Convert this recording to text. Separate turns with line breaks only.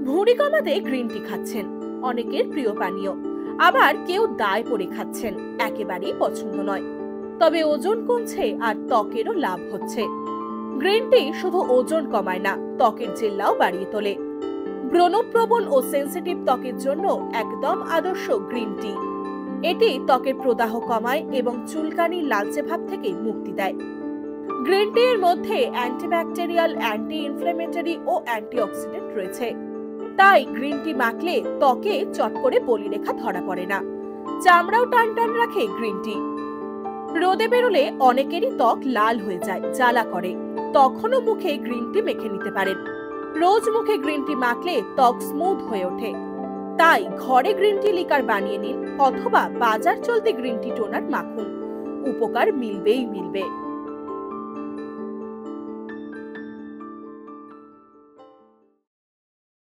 ভুঁড়ি কমাতে green tea খাচ্ছেন, অনেকের প্রিয় পানীয়। আবার কেউ দায় পড়ে খাচ্ছেন, একেবারেই পছন্দ নয়। তবে ওজন কমছে আর ত্বকেরও লাভ হচ্ছে। গ্রিন টি শুধু ওজন কমায় না, ত্বকের জেল্লাও বাড়িয়ে তোলে। ব্রণপ্রবণ ও সেনসিটিভ ত্বকের জন্য একদম আদর্শ গ্রিন টি। এটি ত্বকের প্রদাহ কমায় এবং চুলকানির লালচে ভাব থেকে মুক্তি দেয়। গ্রিন টি এর মধ্যে অ্যান্টিব্যাকটেরিয়াল, অ্যান্টি ইনফ্ল্যামেটরি ও অ্যান্টিঅক্সিডেন্ট রয়েছে। তাই গ্রিন টি মাখলে ত্বকে চট করে বলিরেখা ধরা পড়ে না। চামড়াও টান টান রাখে গ্রিন টি। রোদে বেরোলে অনেকেরই ত্বক লাল হয়ে যায়, জ্বালা করে, তখনও মুখে গ্রিন টি মেখে নিতে পারেন। রোজ মুখে গ্রিন টি মাখলে ত্বক স্মুথ হয়ে ওঠে। তাই ঘরে গ্রিন টি লিকার বানিয়ে নিন অথবা বাজার চলতে গ্রিন টি টোনার মাখুন, উপকার মিলবেই মিলবে।